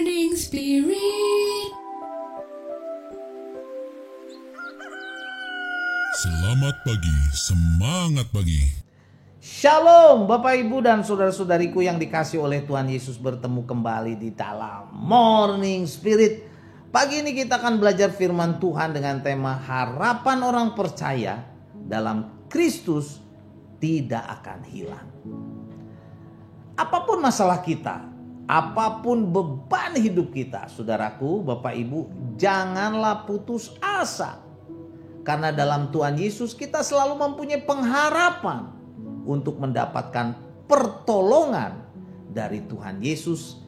Morning Spirit. Selamat pagi, semangat pagi. Shalom Bapak Ibu dan saudara-saudariku yang dikasih oleh Tuhan Yesus, bertemu kembali di dalam Morning Spirit. Pagi ini kita akan belajar firman Tuhan dengan tema harapan orang percaya dalam Kristus tidak akan hilang. Apapun masalah kita, apapun beban hidup kita, saudaraku, Bapak Ibu, janganlah putus asa. Karena dalam Tuhan Yesus kita selalu mempunyai pengharapan untuk mendapatkan pertolongan dari Tuhan Yesus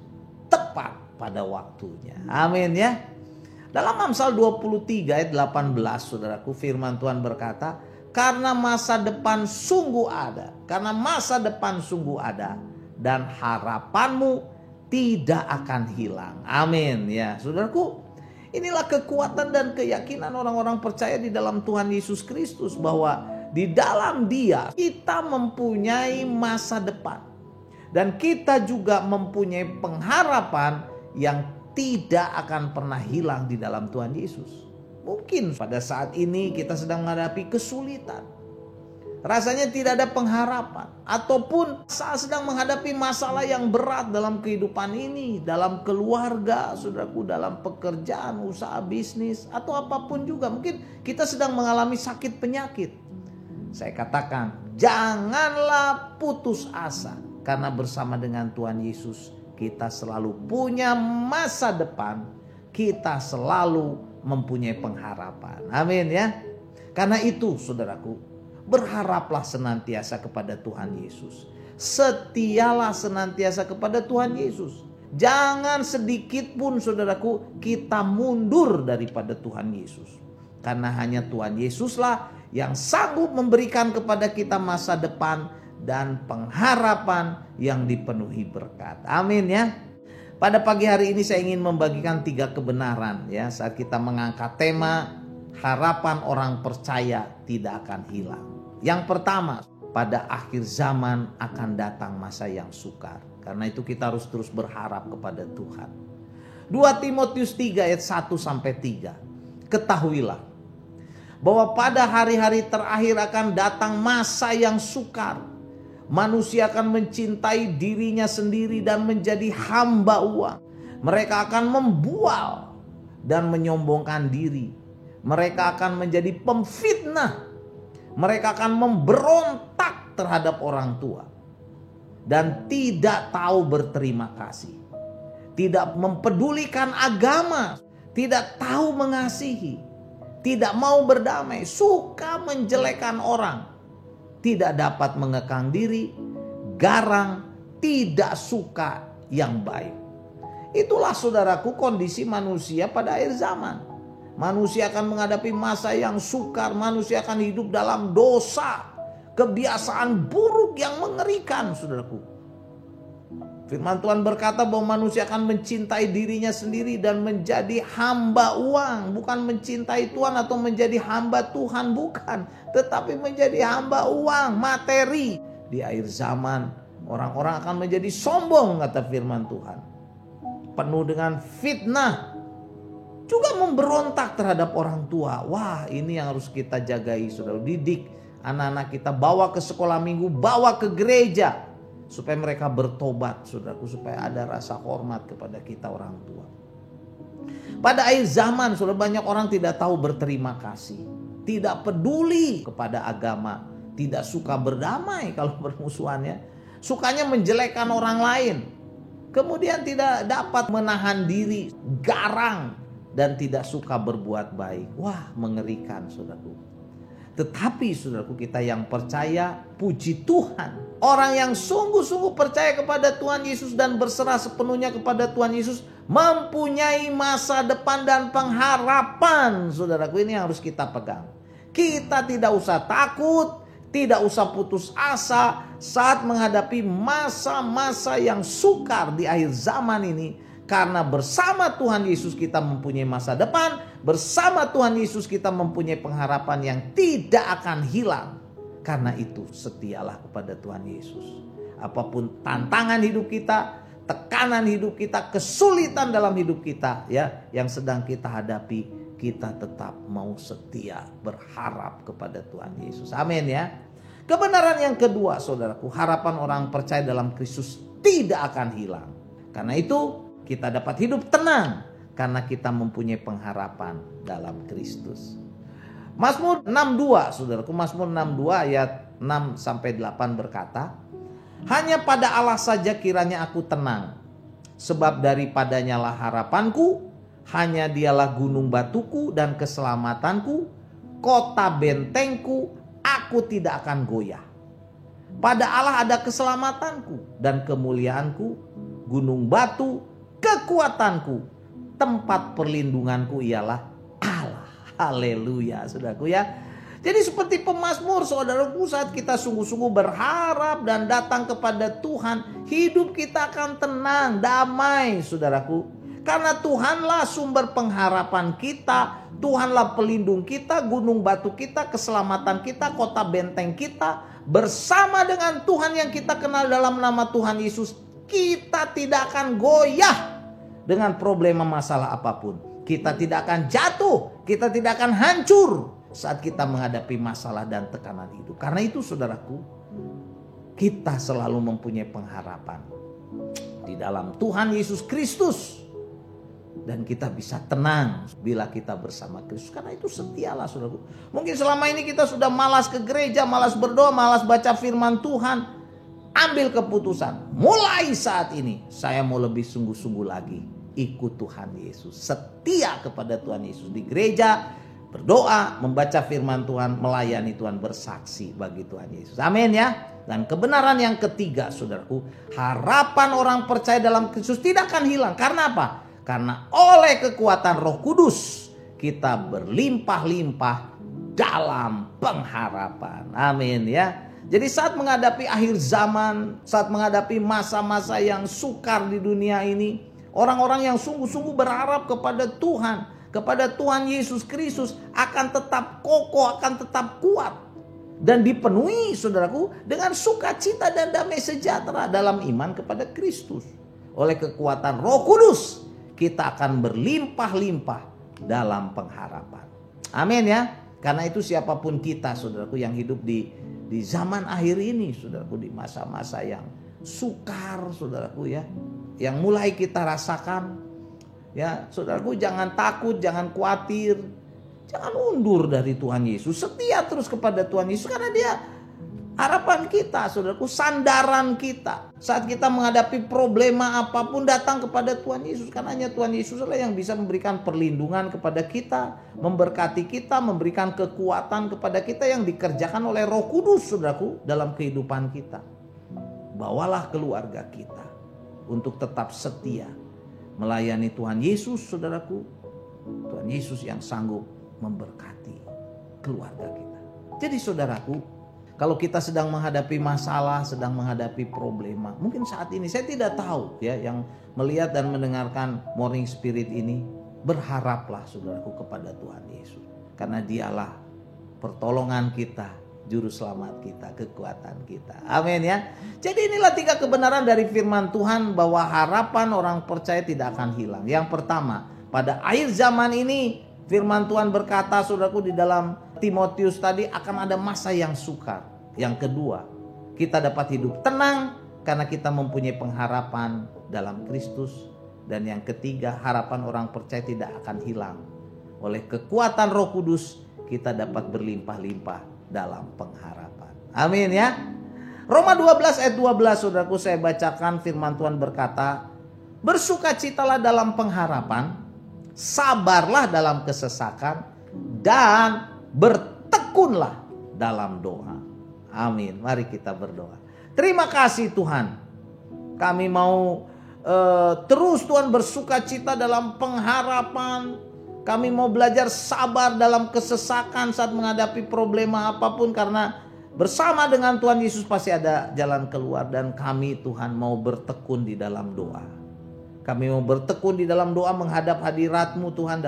tepat pada waktunya. Amin ya. Dalam Amsal 23 ayat 18, saudaraku, firman Tuhan berkata, karena masa depan sungguh ada, dan harapanmu tidak akan hilang. Amin ya, saudaraku. Inilah kekuatan dan keyakinan orang-orang percaya di dalam Tuhan Yesus Kristus, bahwa di dalam Dia kita mempunyai masa depan, dan kita juga mempunyai pengharapan yang tidak akan pernah hilang di dalam Tuhan Yesus. Mungkin pada saat ini kita sedang menghadapi kesulitan, rasanya tidak ada pengharapan, ataupun saat sedang menghadapi masalah yang berat dalam kehidupan ini, dalam keluarga, saudaraku, dalam pekerjaan, usaha, bisnis, atau apapun juga. Mungkin kita sedang mengalami sakit penyakit. Saya katakan, janganlah putus asa, karena bersama dengan Tuhan Yesus kita selalu punya masa depan, kita selalu mempunyai pengharapan. Amin ya. Karena itu, saudaraku, berharaplah senantiasa kepada Tuhan Yesus. Setialah senantiasa kepada Tuhan Yesus. Jangan sedikit pun, saudaraku, kita mundur daripada Tuhan Yesus. Karena hanya Tuhan Yesuslah yang sanggup memberikan kepada kita masa depan dan pengharapan yang dipenuhi berkat. Amin ya. Pada pagi hari ini saya ingin membagikan 3 kebenaran ya, saat kita mengangkat tema harapan orang percaya tidak akan hilang. Yang pertama, pada akhir zaman akan datang masa yang sukar. Karena itu kita harus terus berharap kepada Tuhan. 2 Timotius 3 ayat 1-3. Ketahuilah bahwa pada hari-hari terakhir akan datang masa yang sukar. Manusia akan mencintai dirinya sendiri dan menjadi hamba uang. Mereka akan membual dan menyombongkan diri. Mereka akan menjadi pemfitnah. Mereka akan memberontak terhadap orang tua dan tidak tahu berterima kasih, tidak mempedulikan agama, tidak tahu mengasihi, tidak mau berdamai, suka menjelekkan orang, tidak dapat mengekang diri, garang, tidak suka yang baik. Itulah, saudaraku, kondisi manusia pada akhir zaman. Manusia akan menghadapi masa yang sukar. Manusia akan hidup dalam dosa, kebiasaan buruk yang mengerikan, saudaraku. Firman Tuhan berkata bahwa manusia akan mencintai dirinya sendiri dan menjadi hamba uang. Bukan mencintai Tuhan atau menjadi hamba Tuhan, bukan. Tetapi menjadi hamba uang, materi. Di akhir zaman orang-orang akan menjadi sombong, kata firman Tuhan. Penuh dengan fitnah. Juga memberontak terhadap orang tua. Wah, ini yang harus kita jagai, saudara. Didik anak-anak kita, bawa ke sekolah minggu, bawa ke gereja, supaya mereka bertobat, saudaraku, supaya ada rasa hormat kepada kita orang tua. Pada akhir zaman, saudara, banyak orang tidak tahu berterima kasih, tidak peduli kepada agama, tidak suka berdamai kalau bermusuhannya, sukanya menjelekkan orang lain, kemudian tidak dapat menahan diri, garang, dan tidak suka berbuat baik. Wah, mengerikan, saudaraku. Tetapi, saudaraku, kita yang percaya, puji Tuhan, orang yang sungguh-sungguh percaya kepada Tuhan Yesus dan berserah sepenuhnya kepada Tuhan Yesus, mempunyai masa depan dan pengharapan, saudaraku. Ini yang harus kita pegang. Kita tidak usah takut, tidak usah putus asa saat menghadapi masa-masa yang sukar di akhir zaman ini. Karena bersama Tuhan Yesus kita mempunyai masa depan. Bersama Tuhan Yesus kita mempunyai pengharapan yang tidak akan hilang. Karena itu setialah kepada Tuhan Yesus. Apapun tantangan hidup kita, tekanan hidup kita, kesulitan dalam hidup kita ya yang sedang kita hadapi, kita tetap mau setia berharap kepada Tuhan Yesus. Amin ya. Kebenaran yang kedua saudaraku, harapan orang percaya dalam Kristus tidak akan hilang. Karena itu kita dapat hidup tenang karena kita mempunyai pengharapan dalam Kristus. Mazmur 62 saudaraku, Mazmur 62 ayat 6 sampai 8 berkata, hanya pada Allah saja kiranya aku tenang, sebab daripadanya lah harapanku, hanya dialah gunung batuku dan keselamatanku, kota bentengku, aku tidak akan goyah. Pada Allah ada keselamatanku dan kemuliaanku, gunung batu, kekuatanku, tempat perlindunganku ialah Allah. Haleluya, saudaraku ya. Jadi seperti pemazmur saudaraku, saat kita sungguh-sungguh berharap dan datang kepada Tuhan, hidup kita akan tenang, damai saudaraku. Karena Tuhanlah sumber pengharapan kita, Tuhanlah pelindung kita, gunung batu kita, keselamatan kita, kota benteng kita. Bersama dengan Tuhan yang kita kenal dalam nama Tuhan Yesus, kita tidak akan goyah dengan problema masalah apapun. Kita tidak akan jatuh, kita tidak akan hancur saat kita menghadapi masalah dan tekanan hidup. Karena itu saudaraku, kita selalu mempunyai pengharapan di dalam Tuhan Yesus Kristus. Dan kita bisa tenang bila kita bersama Kristus. Karena itu setialah saudaraku. Mungkin selama ini kita sudah malas ke gereja, malas berdoa, malas baca firman Tuhan. Ambil keputusan, mulai saat ini saya mau lebih sungguh-sungguh lagi ikut Tuhan Yesus. Setia kepada Tuhan Yesus di gereja, berdoa, membaca firman Tuhan, melayani Tuhan, bersaksi bagi Tuhan Yesus. Amin ya. Dan kebenaran yang ketiga saudaraku, harapan orang percaya dalam Kristus tidak akan hilang. Karena apa? Karena oleh kekuatan Roh Kudus kita berlimpah-limpah dalam pengharapan. Amin ya. Jadi saat menghadapi akhir zaman, saat menghadapi masa-masa yang sukar di dunia ini, orang-orang yang sungguh-sungguh berharap kepada Tuhan Yesus Kristus akan tetap kokoh, akan tetap kuat. Dan dipenuhi saudaraku dengan sukacita dan damai sejahtera dalam iman kepada Kristus. Oleh kekuatan Roh Kudus kita akan berlimpah-limpah dalam pengharapan. Amin ya. Karena itu siapapun kita saudaraku yang hidup di zaman akhir ini saudaraku, di masa-masa yang sukar saudaraku ya, yang mulai kita rasakan ya, saudaraku jangan takut, jangan khawatir, jangan undur dari Tuhan Yesus. Setia terus kepada Tuhan Yesus karena dia harapan kita saudaraku, sandaran kita. Saat kita menghadapi problema apapun, datang kepada Tuhan Yesus. Karena hanya Tuhan Yesus lah yang bisa memberikan perlindungan kepada kita, memberkati kita, memberikan kekuatan kepada kita yang dikerjakan oleh Roh Kudus saudaraku dalam kehidupan kita. Bawalah keluarga kita untuk tetap setia melayani Tuhan Yesus saudaraku. Tuhan Yesus yang sanggup memberkati keluarga kita. Jadi saudaraku, kalau kita sedang menghadapi masalah, sedang menghadapi problema, mungkin saat ini saya tidak tahu ya, yang melihat dan mendengarkan Morning Spirit ini, berharaplah saudaraku kepada Tuhan Yesus. Karena dialah pertolongan kita, juru selamat kita, kekuatan kita. Amin ya. Jadi inilah 3 kebenaran dari firman Tuhan bahwa harapan orang percaya tidak akan hilang. Yang pertama, pada akhir zaman ini firman Tuhan berkata saudaraku di dalam Timotius tadi akan ada masa yang sukar. Yang kedua, kita dapat hidup tenang karena kita mempunyai pengharapan dalam Kristus. Dan yang ketiga, harapan orang percaya tidak akan hilang. Oleh kekuatan Roh Kudus kita dapat berlimpah-limpah dalam pengharapan. Amin ya. Roma 12 ayat 12 saudaraku, saya bacakan firman Tuhan berkata, bersukacitalah dalam pengharapan, sabarlah dalam kesesakan, dan bertekunlah dalam doa. Amin. Mari kita berdoa. Terima kasih Tuhan. Kami mau terus Tuhan bersukacita dalam pengharapan. Kami mau belajar sabar dalam kesesakan saat menghadapi problema apapun. Karena bersama dengan Tuhan Yesus pasti ada jalan keluar. Dan kami Tuhan mau bertekun di dalam doa. Kami mau bertekun di dalam doa menghadap hadirat-Mu Tuhan,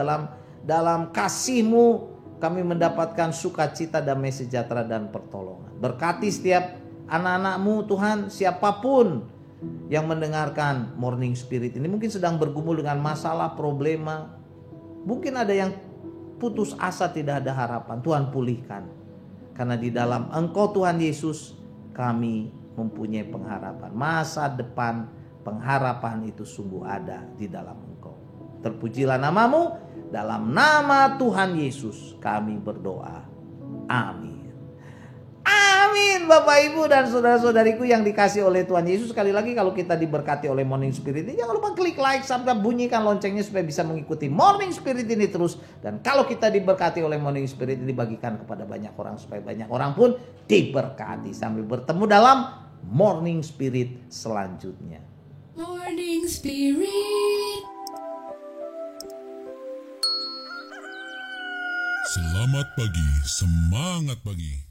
dalam kasih-Mu. Kami mendapatkan sukacita, damai sejahtera dan pertolongan. Berkati setiap anak-anak-Mu Tuhan, siapapun yang mendengarkan Morning Spirit ini mungkin sedang bergumul dengan masalah, problema. Mungkin ada yang putus asa, tidak ada harapan. Tuhan pulihkan. Karena di dalam Engkau Tuhan Yesus kami mempunyai pengharapan. Masa depan pengharapan itu sungguh ada di dalam Engkau. Terpujilah namamu, dalam nama Tuhan Yesus kami berdoa. Amin. Amin Bapak Ibu dan saudara-saudariku yang dikasih oleh Tuhan Yesus. Sekali lagi kalau kita diberkati oleh Morning Spirit ini, jangan lupa klik like sampai bunyikan loncengnya supaya bisa mengikuti Morning Spirit ini terus. Dan kalau kita diberkati oleh Morning Spirit ini, dibagikan kepada banyak orang supaya banyak orang pun diberkati. Sampai bertemu dalam Morning Spirit selanjutnya. Morning Spirit. Selamat pagi, semangat pagi.